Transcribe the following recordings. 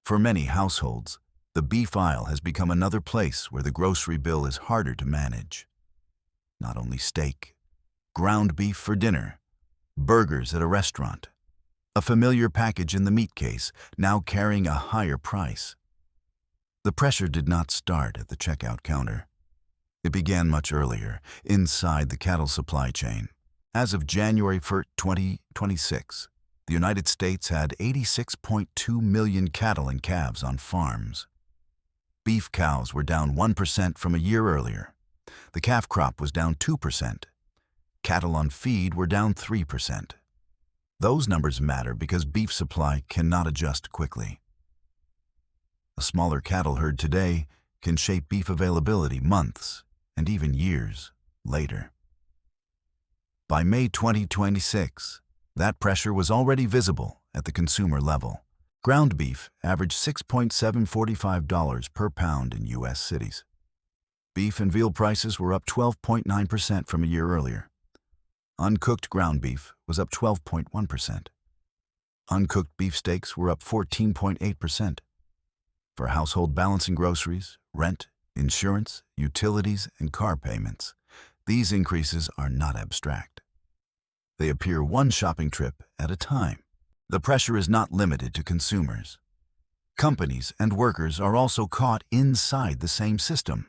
For many households, the beef aisle has become another place where the grocery bill is harder to manage. Not only steak, ground beef for dinner, burgers at a restaurant, a familiar package in the meat case, now carrying a higher price. The pressure did not start at the checkout counter. It began much earlier, inside the cattle supply chain. As of January 1, 2026, the United States had 86.2 million cattle and calves on farms. Beef cows were down 1% from a year earlier. The calf crop was down 2%. Cattle on feed were down 3%. Those numbers matter because beef supply cannot adjust quickly. A smaller cattle herd today can shape beef availability months and even years later. By May 2026, that pressure was already visible at the consumer level. Ground beef averaged $6.745 per pound in U.S. cities. Beef and veal prices were up 12.9% from a year earlier. Uncooked ground beef was up 12.1%. Uncooked beef steaks were up 14.8%. For household balancing groceries, rent, insurance, utilities, and car payments, these increases are not abstract. They appear one shopping trip at a time. The pressure is not limited to consumers. Companies and workers are also caught inside the same system.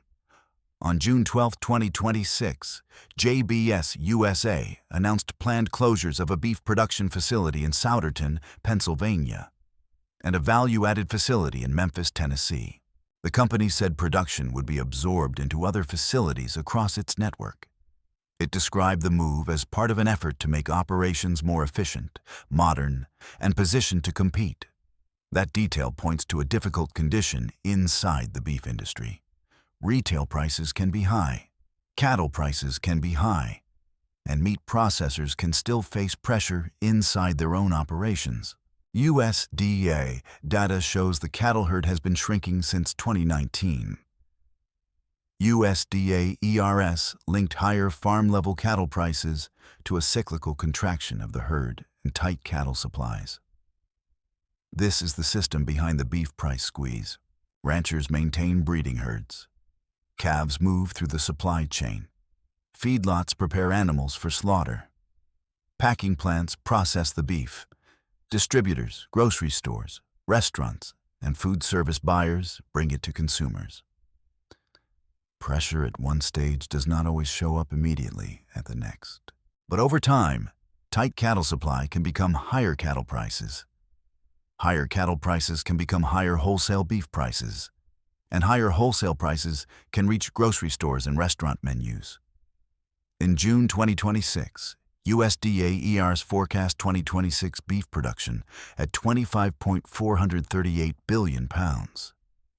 On June 12, 2026, JBS USA announced planned closures of a beef production facility in Souderton, Pennsylvania, and a value-added facility in Memphis, Tennessee. The company said production would be absorbed into other facilities across its network. It described the move as part of an effort to make operations more efficient, modern, and positioned to compete. That detail points to a difficult condition inside the beef industry. Retail prices can be high, cattle prices can be high, and meat processors can still face pressure inside their own operations. USDA data shows the cattle herd has been shrinking since 2019. USDA ERS linked higher farm-level cattle prices to a cyclical contraction of the herd and tight cattle supplies. This is the system behind the beef price squeeze. Ranchers maintain breeding herds. Calves move through the supply chain. Feedlots prepare animals for slaughter. Packing plants process the beef. Distributors, grocery stores, restaurants, and food service buyers bring it to consumers. Pressure at one stage does not always show up immediately at the next. But over time, tight cattle supply can become higher cattle prices. Higher cattle prices can become higher wholesale beef prices, and higher wholesale prices can reach grocery stores and restaurant menus. In June 2026, USDA ERS forecast 2026 beef production at 25.438 billion pounds.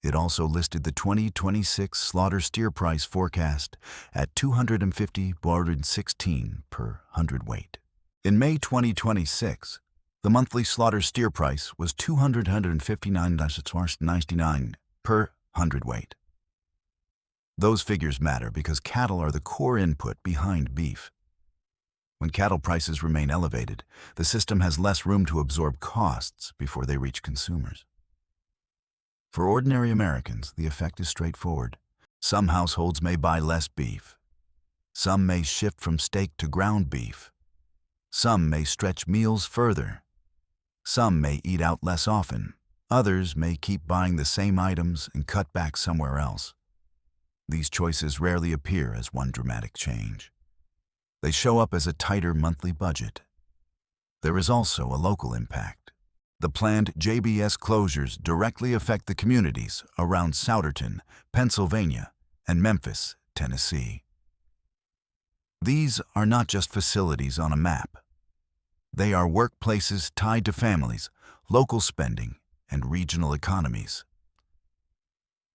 It also listed the 2026 slaughter steer price forecast at 250.16 per hundredweight. In May 2026, the monthly slaughter steer price was 259.99 per hundredweight. Those figures matter because cattle are the core input behind beef. When cattle prices remain elevated, the system has less room to absorb costs before they reach consumers. For ordinary Americans, the effect is straightforward. Some households may buy less beef. Some may shift from steak to ground beef. Some may stretch meals further. Some may eat out less often. Others may keep buying the same items and cut back somewhere else. These choices rarely appear as one dramatic change. They show up as a tighter monthly budget. There is also a local impact. The planned JBS closures directly affect the communities around Souderton, Pennsylvania, and Memphis, Tennessee. These are not just facilities on a map. They are workplaces tied to families, local spending, and regional economies.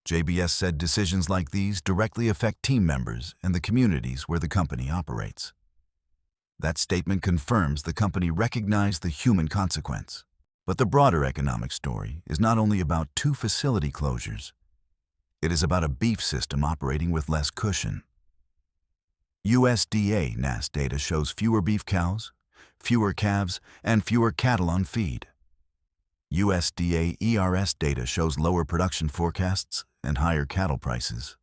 JBS said decisions like these directly affect team members and the communities where the company operates. That statement confirms the company recognized the human consequence. But the broader economic story is not only about two facility closures. It is about a beef system operating with less cushion. USDA NAS data shows fewer beef cows, fewer calves, and fewer cattle on feed. USDA ERS data shows lower production forecasts and higher cattle prices.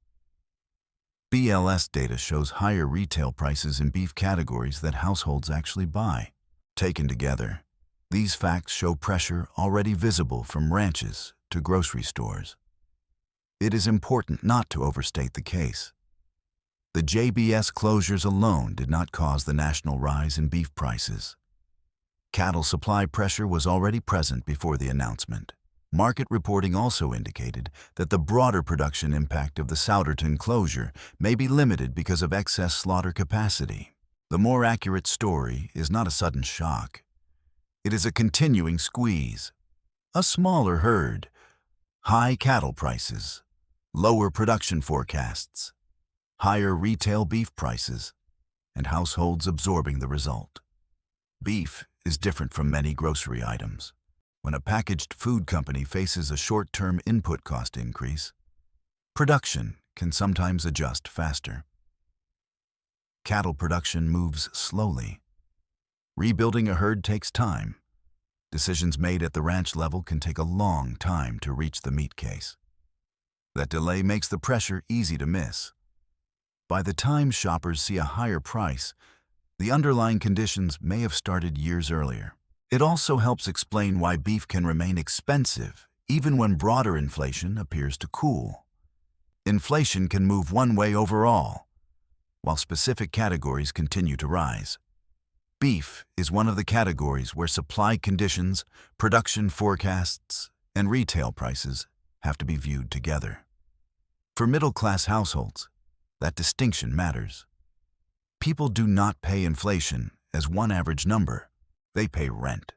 BLS data shows higher retail prices in beef categories that households actually buy. Taken together, these facts show pressure already visible from ranches to grocery stores. It is important not to overstate the case. The JBS closures alone did not cause the national rise in beef prices. Cattle supply pressure was already present before the announcement. Market reporting also indicated that the broader production impact of the Souderton closure may be limited because of excess slaughter capacity. The more accurate story is not a sudden shock. It is a continuing squeeze. A smaller herd, high cattle prices, lower production forecasts, higher retail beef prices, and households absorbing the result. Beef is different from many grocery items. When a packaged food company faces a short-term input cost increase, production can sometimes adjust faster. Cattle production moves slowly. Rebuilding a herd takes time. Decisions made at the ranch level can take a long time to reach the meat case. That delay makes the pressure easy to miss. By the time shoppers see a higher price, the underlying conditions may have started years earlier. It also helps explain why beef can remain expensive even when broader inflation appears to cool. Inflation can move one way overall, while specific categories continue to rise. Beef is one of the categories where supply conditions, production forecasts, and retail prices have to be viewed together. For middle-class households, that distinction matters. People do not pay inflation as one average number. They pay rent.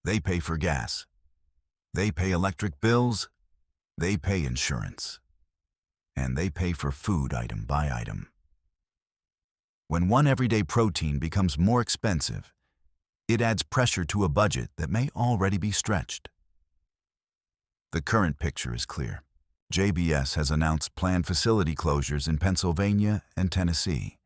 They pay for gas. They pay electric bills. They pay insurance. And they pay for food item by item. When one everyday protein becomes more expensive, it adds pressure to a budget that may already be stretched. The current picture is clear. JBS has announced planned facility closures in Pennsylvania and Tennessee.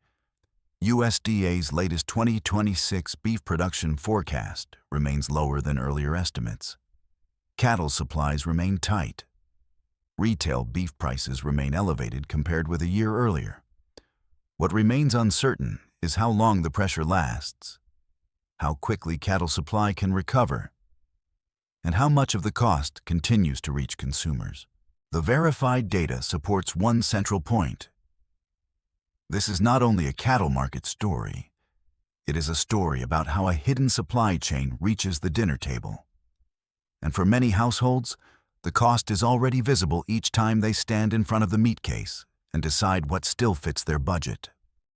USDA's latest 2026 beef production forecast remains lower than earlier estimates. Cattle supplies remain tight. Retail beef prices remain elevated compared with a year earlier. What remains uncertain is how long the pressure lasts, how quickly cattle supply can recover, and how much of the cost continues to reach consumers. The verified data supports one central point. This is not only a cattle market story, it is a story about how a hidden supply chain reaches the dinner table. And for many households, the cost is already visible each time they stand in front of the meat case and decide what still fits their budget.